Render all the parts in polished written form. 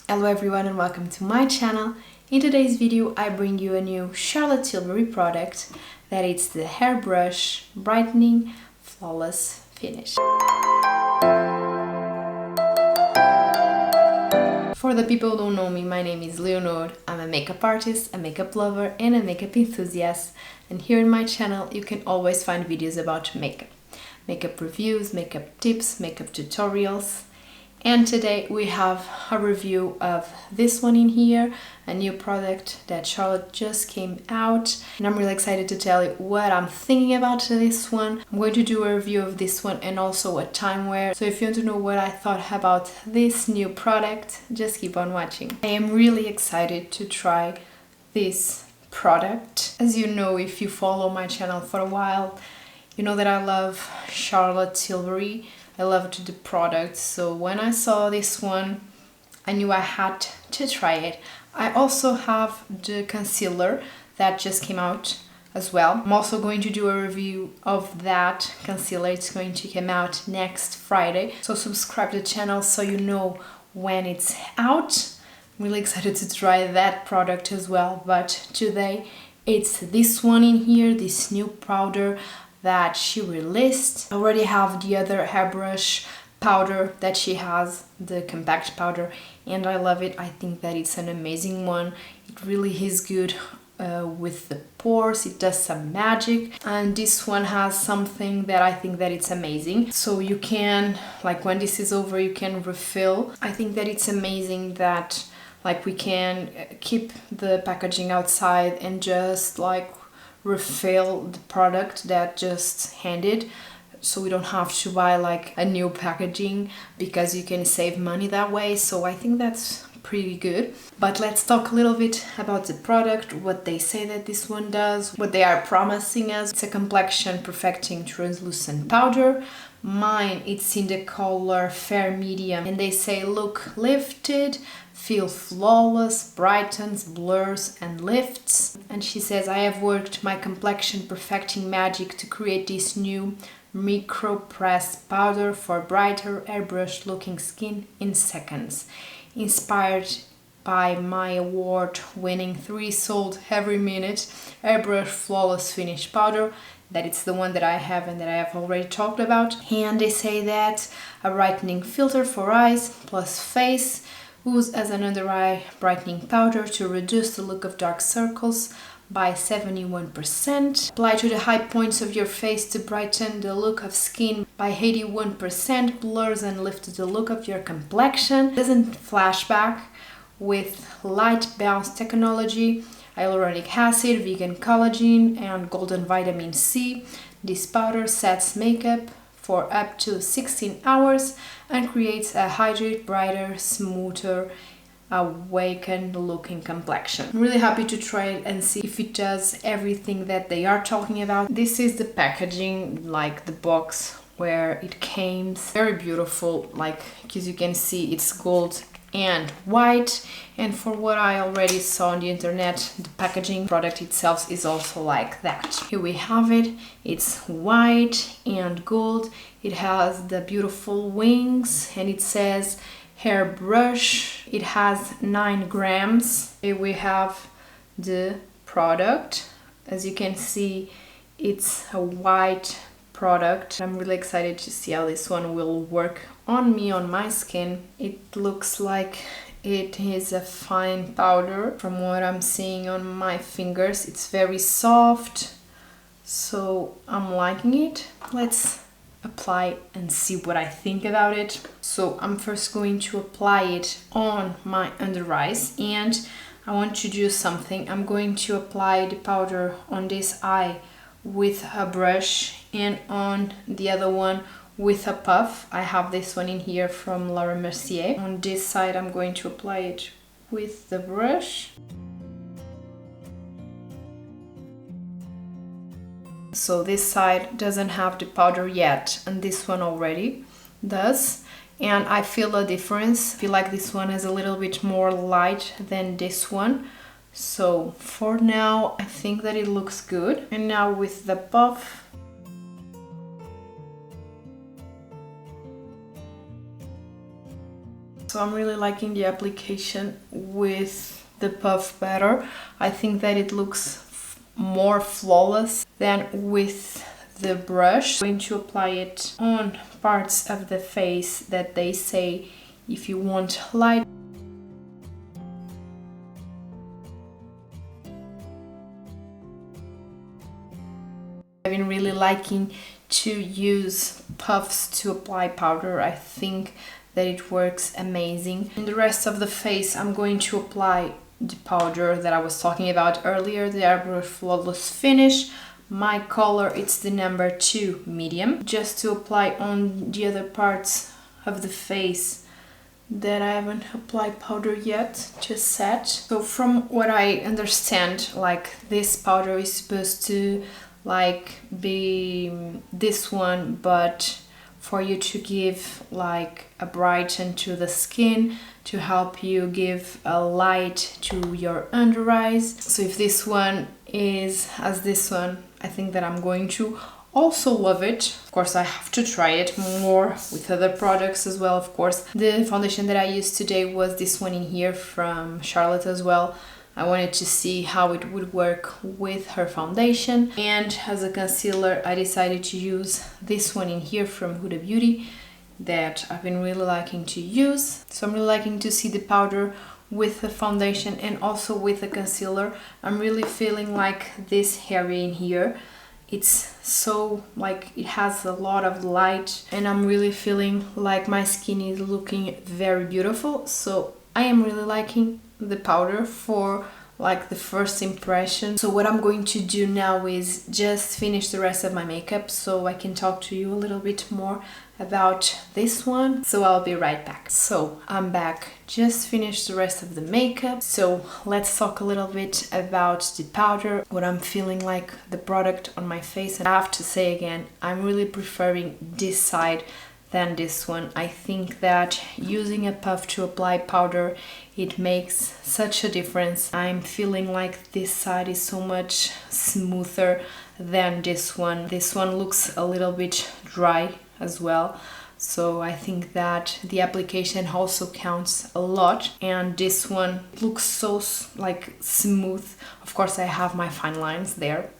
Hello everyone and welcome to my channel. In today's video I bring you a new Charlotte Tilbury product that is the Airbrush Brightening Flawless Finish. For the people who don't know me, my name is Leonor. I'm a makeup artist, a makeup lover and a makeup enthusiast, and here in my channel you can always find videos about makeup reviews, makeup tips, makeup tutorials. And today we have a review of this one in here, a new product that Charlotte just came out, and I'm really excited to tell you what I'm thinking about this one. I'm going to do a review of this one and also a time wear. So if you want to know what I thought about this new product, just keep on watching. I am really excited to try this product. As you know, if you follow my channel for a while, you know that I love Charlotte Tilbury. I loved the product, so when I saw this one, I knew I had to try it. I also have the concealer that just came out as well. I'm also going to do a review of that concealer. It's going to come out next Friday, so subscribe to the channel so you know when it's out. I'm really excited to try that product as well, but today it's this one in here, this new powder that she released. I already have the other hairbrush powder that she has, the compact powder, and I love it. I think that it's an amazing one. It really is good with the pores. It does some magic, and this one has something that I think that it's amazing. So you can, like, when this is over, you can refill. I think that it's amazing that like we can keep the packaging outside and just like refill the product that just handed, so we don't have to buy like a new packaging, because you can save money that way. So I think that's pretty good. But let's talk a little bit about the product, what they say that this one does, what they are promising us. It's a complexion perfecting translucent powder. Mine, it's in the color fair medium, and they say look lifted, feel flawless, brightens, blurs and lifts. And she says, I have worked my complexion perfecting magic to create this new micro pressed powder for brighter airbrush looking skin in seconds. Inspired by my award-winning 3 sold every minute Airbrush Flawless Finish powder, that it's the one that I have and that I have already talked about. And they say that a brightening filter for eyes plus face, used as an under eye brightening powder to reduce the look of dark circles by 71%. Apply to the high points of your face to brighten the look of skin by 81%. Blurs and lifts the look of your complexion. Doesn't flashback with light bounce technology, hyaluronic acid, vegan collagen and golden vitamin C. This powder sets makeup for up to 16 hours and creates a hydrated, brighter, smoother, awakened looking complexion. I'm really happy to try it and see if it does everything that they are talking about. This is the packaging, like the box where it came. Very beautiful, like as you can see, it's gold and white, and for what I already saw on the internet, the packaging product itself is also like that. Here we have it. It's white and gold. It has the beautiful wings and it says Airbrush. It has 9 grams. Here we have the product. As you can see, it's a white product. I'm really excited to see how this one will work on me, on my skin. It looks like it is a fine powder from what I'm seeing on my fingers. It's very soft, so I'm liking it. Let's apply and see what I think about it. So I'm first going to apply it on my under eyes, and I want to do something. I'm going to apply the powder on this eye with a brush and on the other one with a puff. I have this one in here from Laura Mercier. On this side I'm going to apply it with the brush. So this side doesn't have the powder yet, and this one already does, and I feel a difference. I feel like this one is a little bit more light than this one. So for now I think that it looks good. And now with the puff, So I'm really liking the application with the puff better. I think that it looks more flawless than with the brush. I'm going to apply it on parts of the face that they say if you want light. I've been really liking to use puffs to apply powder. I think that it works amazing. In the rest of the face, I'm going to apply the powder that I was talking about earlier, the Airbrush Flawless Finish. My color, it's the number 2 medium, just to apply on the other parts of the face that I haven't applied powder yet, just set. So from what I understand, like this powder is supposed to like be this one, but for you to give like a brighten to the skin, to help you give a light to your under eyes. So if this one is as this one, I think that I'm going to also love it. Of course, I have to try it more with other products as well, of course. The foundation that I used today was this one in here from Charlotte as well. I wanted to see how it would work with her foundation. And as a concealer, I decided to use this one in here from Huda Beauty that I've been really liking to use. So I'm really liking to see the powder with the foundation and also with the concealer. I'm really feeling like this area in here, it's so like it has a lot of light, and I'm really feeling like my skin is looking very beautiful. So I am really liking the powder for like the first impression. So what I'm going to do now is just finish the rest of my makeup so I can talk to you a little bit more about this one. So I'll be right back. So I'm back, just finished the rest of the makeup. So let's talk a little bit about the powder, what I'm feeling like the product on my face. And I have to say again, I'm really preferring this side than this one. I think that using a puff to apply powder, it makes such a difference. I'm feeling like this side is so much smoother than this one. This one looks a little bit dry as well. So I think that the application also counts a lot, and this one looks so like smooth. Of course, I have my fine lines there.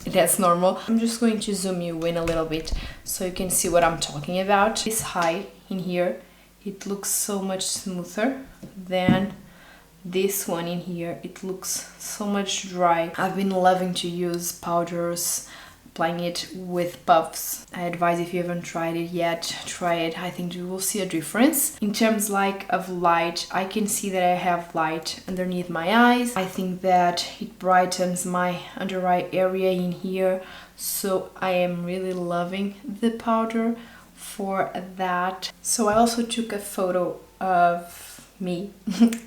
That's normal. I'm just going to zoom you in a little bit so you can see what I'm talking about. This high in here, it looks so much smoother than this one in here. It looks so much dry. I've been loving to use powders, applying it with puffs. I advise, if you haven't tried it yet, try it. I think you will see a difference. In terms like of light, I can see that I have light underneath my eyes. I think that it brightens my under eye area in here. So I am really loving the powder for that. So I also took a photo of me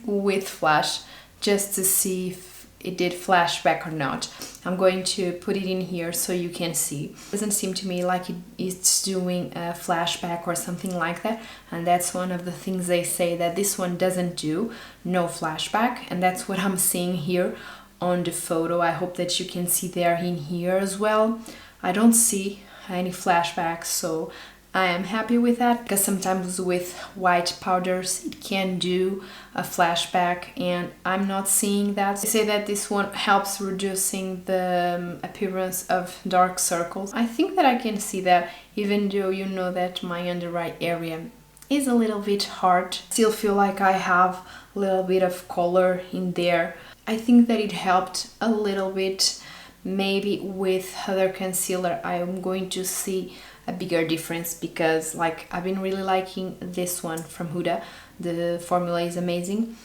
with flash just to see if it did flashback or not. I'm going to put it in here so you can see. It doesn't seem to me like it's doing a flashback or something like that, and that's one of the things they say, that this one doesn't do no flashback, and that's what I'm seeing here on the photo. I hope that you can see there in here as well. I don't see any flashbacks, so I am happy with that, because sometimes with white powders it can do a flashback, and I'm not seeing that. They say that this one helps reducing the appearance of dark circles. I think that I can see that, even though you know that my under eye area is a little bit hard. Still feel like I have a little bit of color in there. I think that it helped a little bit. Maybe with other concealer I am going to see a bigger difference, because like I've been really liking this one from Huda. The formula is amazing,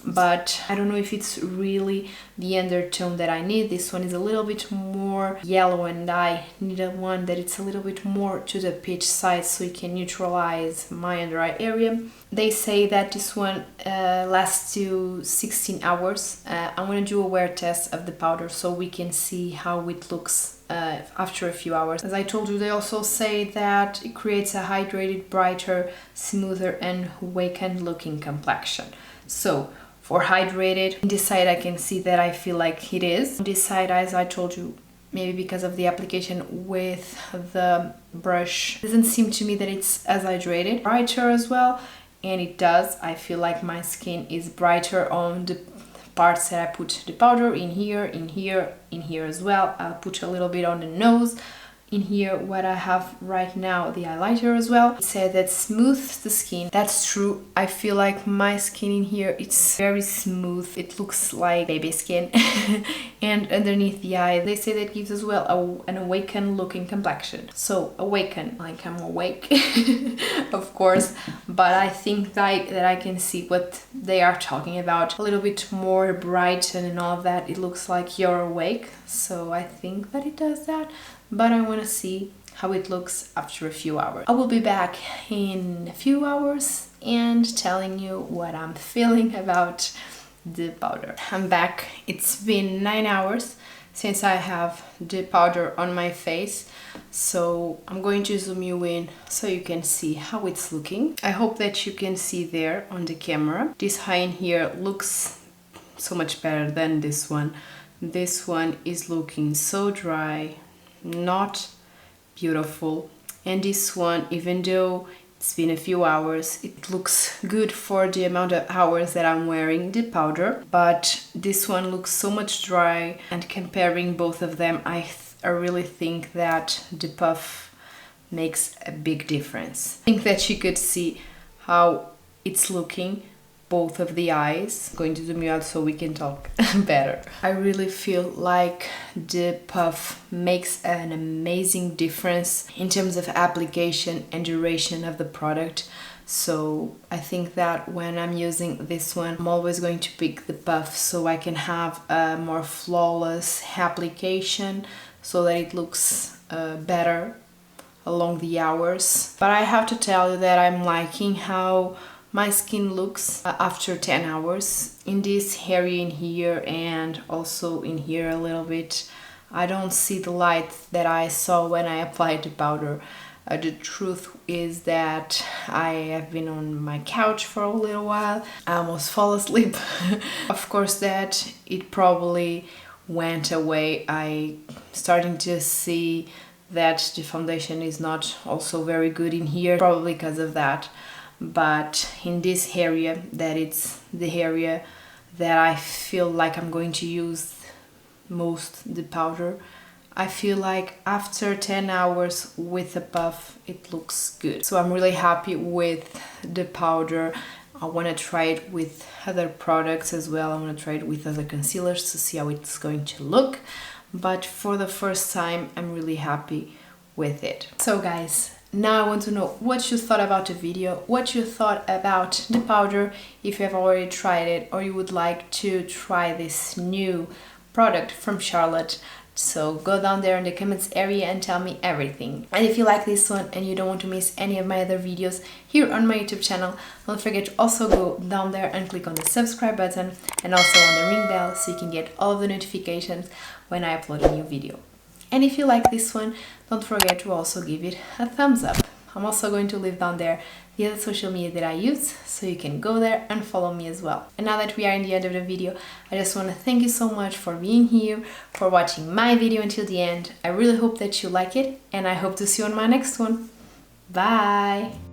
but I don't know if it's really the undertone that I need. This one is a little bit more yellow, and I need a one that it's a little bit more to the peach side so it can neutralize my under eye area. They say that this one lasts to 16 hours. I'm gonna do a wear test of the powder so we can see how it looks after a few hours. As I told you, they also say that it creates a hydrated, brighter, smoother and awakened looking complexion. So for hydrated, on this side I can see that I feel like it is. On this side, as I told you, maybe because of the application with the brush, it doesn't seem to me that it's as hydrated. Brighter as well, and it does. I feel like my skin is brighter on the parts that I put the powder in here, in here, in here as well. I'll put a little bit on the nose. In here, what I have right now, the highlighter as well. It said that smooths the skin. That's true. I feel like my skin in here, it's very smooth. It looks like baby skin. And underneath the eye, they say that gives as well an awakened looking complexion. So awaken, like I'm awake, of course. But I think that I can see what they are talking about. A little bit more bright and all of that. It looks like you're awake. So I think that it does that. But I want to see how it looks after a few hours. I will be back in a few hours and telling you what I'm feeling about the powder. I'm back. It's been 9 hours since I have the powder on my face, so I'm going to zoom you in so you can see how it's looking. I hope that you can see there on the camera. This high in here looks so much better than this one. This one is looking so dry, not beautiful, and this one, even though it's been a few hours, it looks good for the amount of hours that I'm wearing the powder, but this one looks so much dry, and comparing both of them, I really think that the puff makes a big difference. I think that you could see how it's looking, both of the eyes. I'm going to zoom you out so we can talk better. I really feel like the puff makes an amazing difference in terms of application and duration of the product. So I think that when I'm using this one, I'm always going to pick the puff so I can have a more flawless application so that it looks better along the hours. But I have to tell you that I'm liking how my skin looks after 10 hours. In this area in here and also in here a little bit, I don't see the light that I saw when I applied the powder. The truth is that I have been on my couch for a little while. I almost fall asleep. Of course that it probably went away. I starting to see that the foundation is not also very good in here, probably because of that. But in this area, that it's the area that I feel like I'm going to use most the powder, I feel like after 10 hours with the puff, it looks good. So I'm really happy with the powder. I want to try it with other products as well. I want to try it with other concealers to see how it's going to look. But for the first time, I'm really happy with it. So guys, now I want to know what you thought about the video, what you thought about the powder, if you have already tried it or you would like to try this new product from Charlotte. So go down there in the comments area and tell me everything. And if you like this one and you don't want to miss any of my other videos here on my YouTube channel, don't forget to also go down there and click on the subscribe button and also on the ring bell so you can get all of the notifications when I upload a new video. And if you like this one, don't forget to also give it a thumbs up. I'm also going to leave down there the other social media that I use, so you can go there and follow me as well. And now that we are in the end of the video, I just want to thank you so much for being here, for watching my video until the end. I really hope that you like it, and I hope to see you on my next one. Bye!